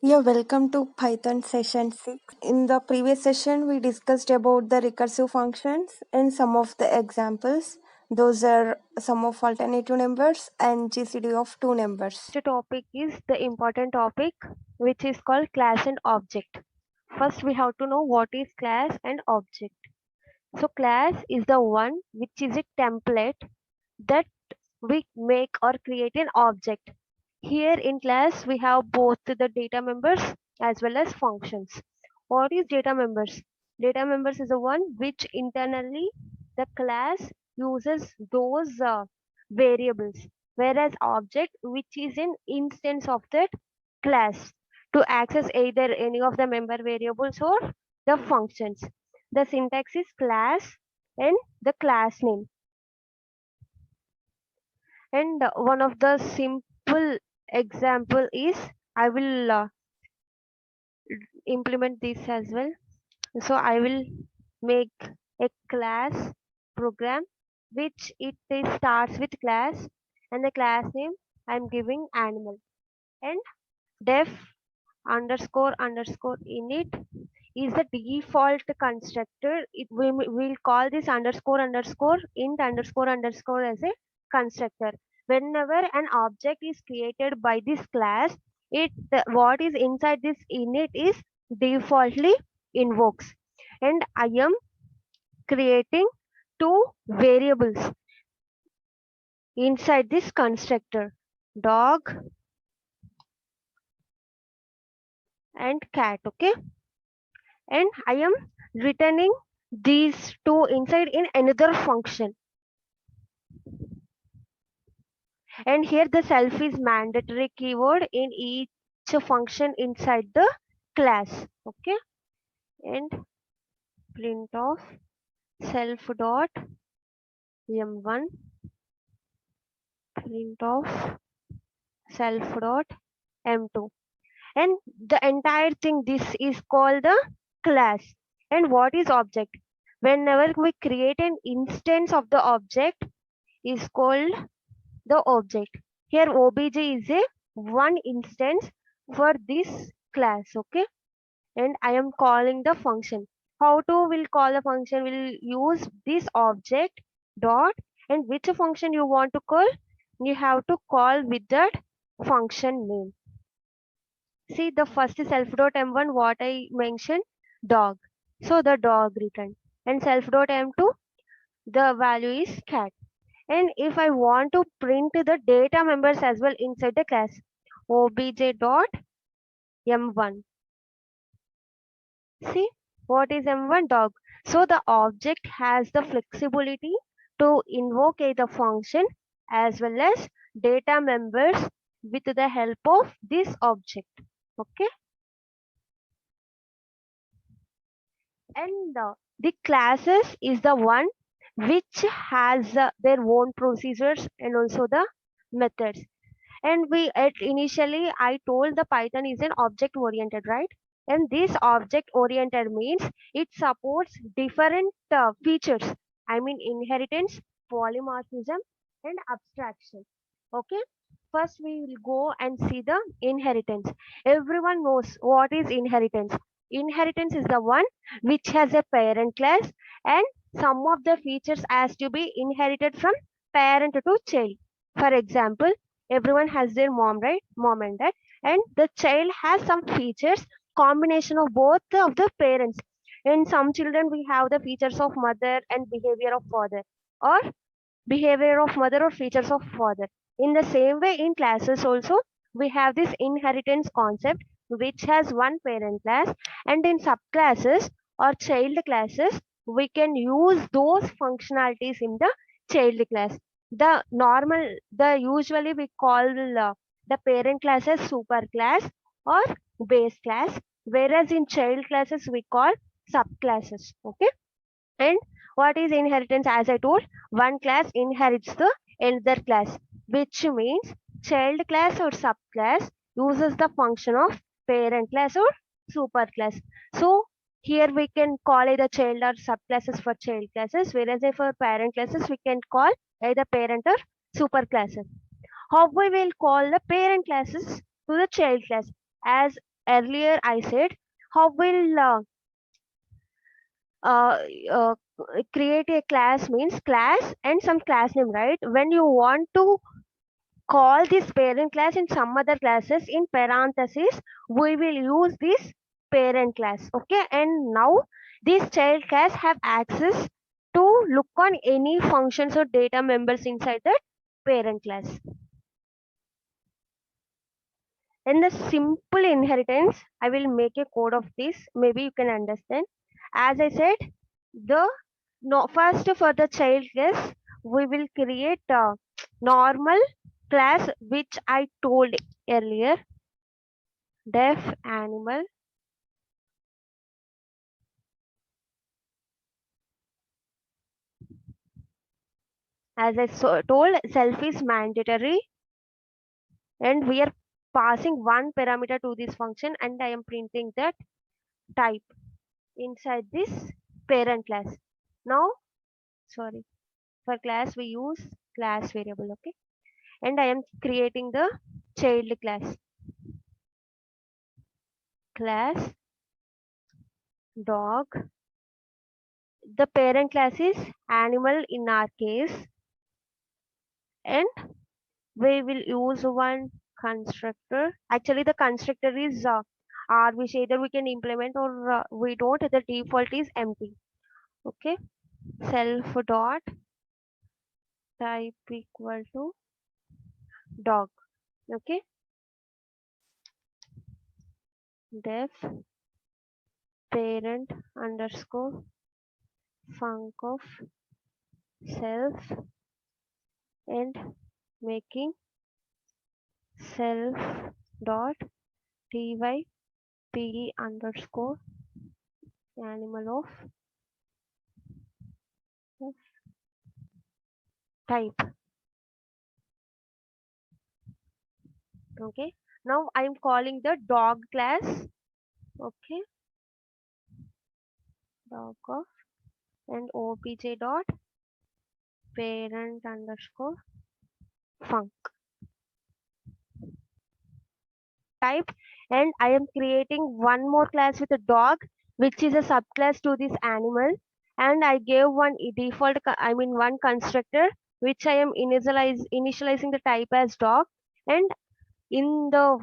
Yeah, welcome to Python session 6. In the previous session, we discussed about the recursive functions and some of the examples. Those are sum of alternative numbers and GCD of two numbers. The topic is the important topic which is called class and object. First we have to know what is class and object. So class is the one which is a template that we make or create an object. Here in class we have both the data members as well as functions. What is data members? Data members is the one which internally the class uses those variables, whereas object which is an instance of that class to access either any of the member variables or the functions. The syntax is class and the class name. And one of the simple example is I will implement this as well. So I will make a class program which starts with class, and the class name I'm giving animal, and def underscore underscore init is the default constructor. We'll call this underscore underscore int underscore underscore as a constructor. Whenever an object is created by this class, what is inside this init is defaultly invokes. And I am creating two variables inside this constructor, dog and cat. Okay, and I am returning these two inside in another function. And here the self is mandatory keyword in each function inside the class. Okay, and print of self dot m1, print of self dot m2, and the entire thing, this is called the class. And what is object? Whenever we create an instance of the object is called the object. Here obj is a one instance for this class. Okay, and I am calling the function. How to will call the function? Will use this object dot, and which function you want to call, you have to call with that function name. See, the first self dot m1, what I mentioned, dog. So the dog returned, and self dot m2, the value is cat. And if I want to print the data members as well inside the class, obj dot m1. See, what is m1? Dog. So the object has the flexibility to invoke the function as well as data members with the help of this object. Okay, and the classes is the one which has their own procedures and also the methods. And we at initially I told the Python is an object oriented, right? And this object oriented means it supports different features. I mean inheritance, polymorphism, and abstraction. Okay, first we will go and see the inheritance. Everyone knows what is inheritance. Inheritance is the one which has a parent class, and some of the features has to be inherited from parent to child. For example, everyone has their mom, right? Mom and dad, and the child has some features, combination of both of the parents. In some children we have the features of mother and behavior of father, or behavior of mother or features of father. In the same way, in classes also, we have this inheritance concept which has one parent class, and in subclasses or child classes, we can use those functionalities in the child class. The usually we call the parent class as super class or base class, whereas in child classes we call subclasses. Okay, and what is inheritance? As I told, one class inherits the another class, which means child class or subclass uses the function of parent class or superclass. So here we can call either child or subclasses for child classes, whereas for parent classes we can call either parent or superclasses. How we will call the parent classes to the child class? As earlier I said how will uh, uh, create a class means class and some class name, right? When you want to call this parent class in some other classes in parentheses, we will use this parent class. Okay, and now this child class have access to look on any functions or data members inside that parent class. In the simple inheritance, I will make a code of this. Maybe you can understand. As I said, the no first for the child class, we will create a normal class which I told earlier. Def animal. As I told, self is mandatory, and we are passing one parameter to this function, and I am printing that type inside this parent class. Now, sorry. For class, we use class variable, okay? And I am creating the child class. Class dog. The parent class is animal in our case, and we will use one constructor. Actually, the constructor is which either we can implement or we don't. The default is empty. Okay. Self dot type equal to dog. Okay. Def parent underscore func of self and making self dot type underscore animal of type. Okay, now I am calling the dog class. Okay, dog of and obj dot parent underscore func type, and I am creating one more class with a dog which is a subclass to this animal, and I gave one default one constructor which I am initializing the type as dog, and in the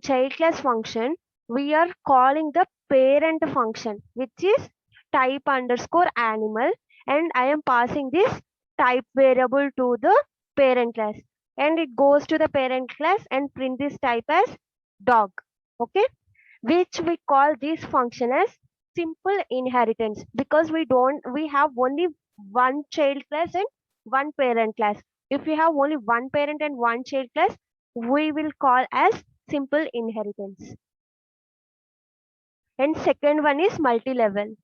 child class function we are calling the parent function which is type underscore animal, and I am passing this type variable to the parent class, and it goes to the parent class and print this type as dog. Okay, which we call this function as simple inheritance because we have only one child class and one parent class. If we have only one parent and one child class, we will call as simple inheritance. And second one is multi-level.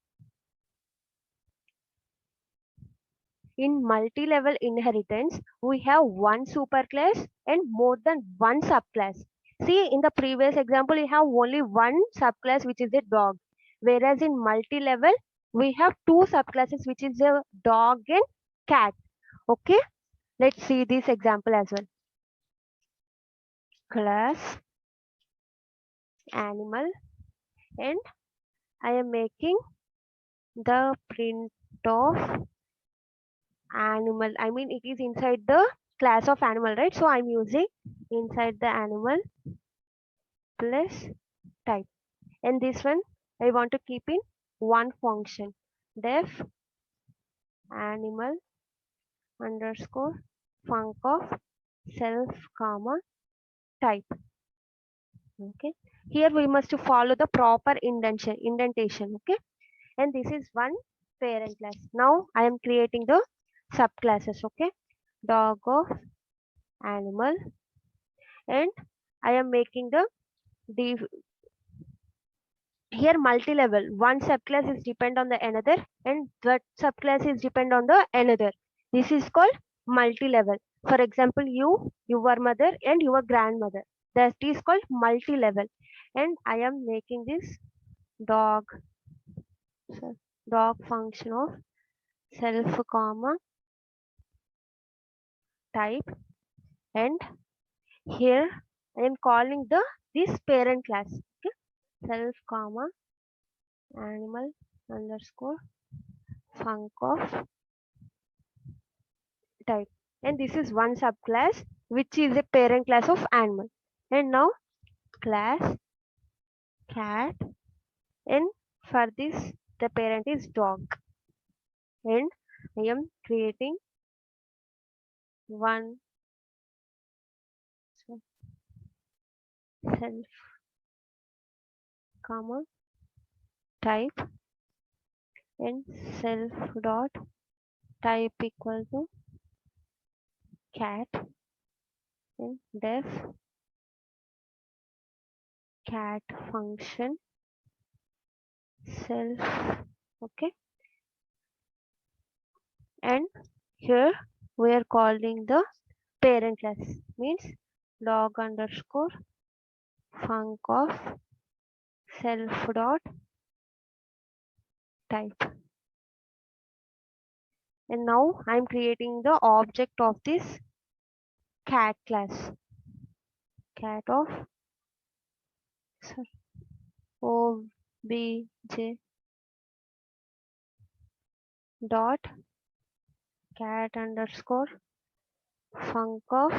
In multi-level inheritance, we have one superclass and more than one subclass. See, in the previous example, we have only one subclass, which is a dog. Whereas in multi-level, we have two subclasses, which is a dog and cat. Okay, let's see this example as well. Class animal, and I am making the print of animal. I mean, it is inside the class of animal, right? So I'm using inside the animal plus type, and this one I want to keep in one function, def animal underscore func of self comma type. Okay, here we must follow the proper indentation. Okay, and this is one parent class. Now I am creating the subclasses. Okay, dog of animal, and I am making the here multi-level, one subclass is depend on the another and that subclass is depend on the another. This is called multi-level. For example, you, your mother and your grandmother, that is called multi-level. And I am making this dog dog function of self comma type, and here I am calling the this parent class. Okay, self comma animal underscore func of type, and this is one subclass which is a parent class of animal. And now class cat, and for this the parent is dog, and I am creating one self comma type and self dot type equal to cat and def cat function self. Okay, and here we are calling the parent class, means dog underscore func of self dot type. And now I'm creating the object of this cat class, cat of sorry, obj dot cat underscore func of,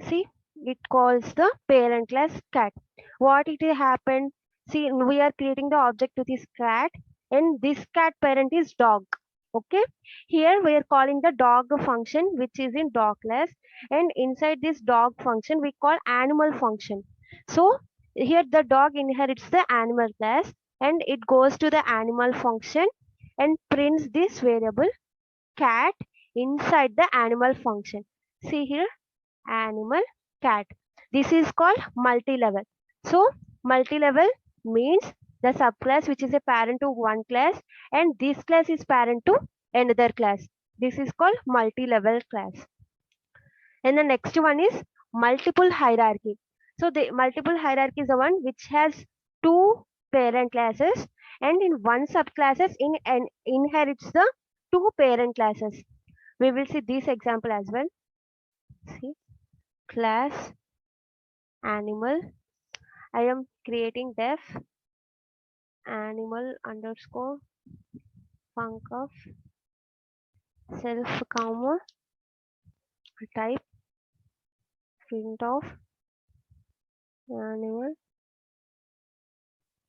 see, it calls the parent class cat. What it happened, see, we are creating the object to this cat, and this cat parent is dog. Okay, here we are calling the dog function which is in dog class, and inside this dog function we call animal function. So here the dog inherits the animal class, and it goes to the animal function and prints this variable cat inside the animal function. See here, animal cat. This is called multi-level. So multi-level means the subclass which is a parent to one class, and this class is parent to another class. This is called multi-level class. And the next one is multiple hierarchy. So the multiple hierarchy is the one which has two parent classes, and in one subclasses inherits the two parent classes. We will see this example as well. See, class animal. I am creating def animal underscore func of self comma type print of animal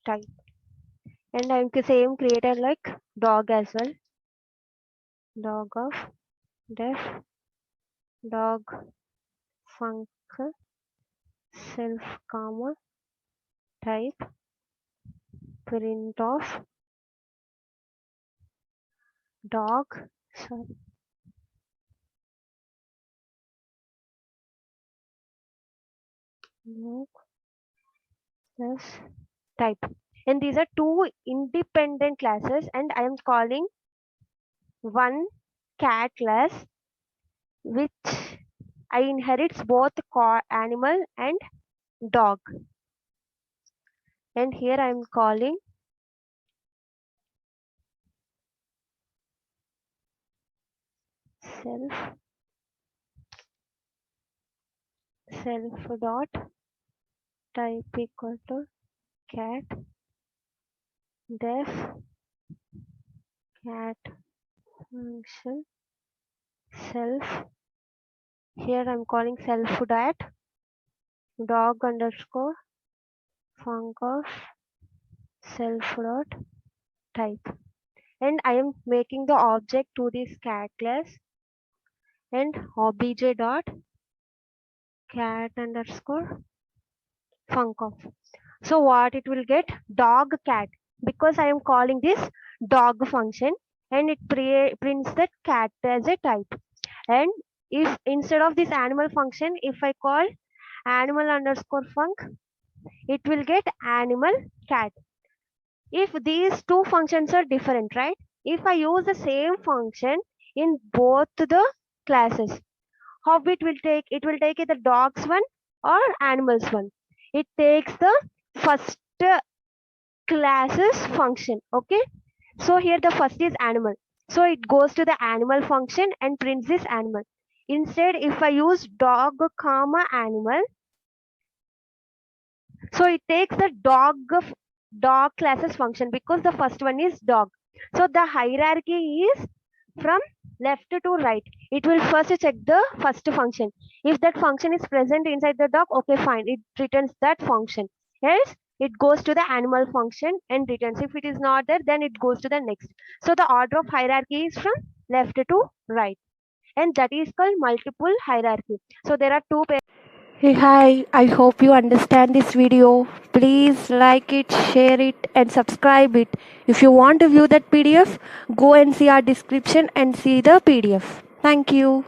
type, and I'm same created like dog as well, dog of def dog func self comma type print of dog, sorry, dog plus type. And these are two independent classes, and I am calling one cat class which I inherits both animal and dog. And here I am calling self dot type equal to cat def cat function self. Here I'm calling self dot dog underscore func of self dot type, and I am making the object to this cat class, and obj dot cat underscore func of. So what it will get, dog cat, because I am calling this dog function, and it prints that cat as a type. And if instead of this animal function, if I call animal underscore func, it will get animal cat. If these two functions are different, right? If I use the same function in both the classes, how it will take? It will take the dogs one or animals one. It takes the first classes function. Okay, so here the first is animal, so it goes to the animal function and prints this animal. Instead, if I use dog comma animal, So it takes the dog classes function because the first one is dog. So the hierarchy is from left to right. It will first check the first function. If that function is present inside the dog, okay, fine, it returns that function. Else it goes to the animal function and returns. If it is not there, then it goes to the next. So the order of hierarchy is from left to right, and that is called multiple hierarchy. So there are two. Hey, hi, I hope you understand this video. Please like it, share it, and subscribe it. If you want to view that PDF, go and see our description and see the PDF. Thank you.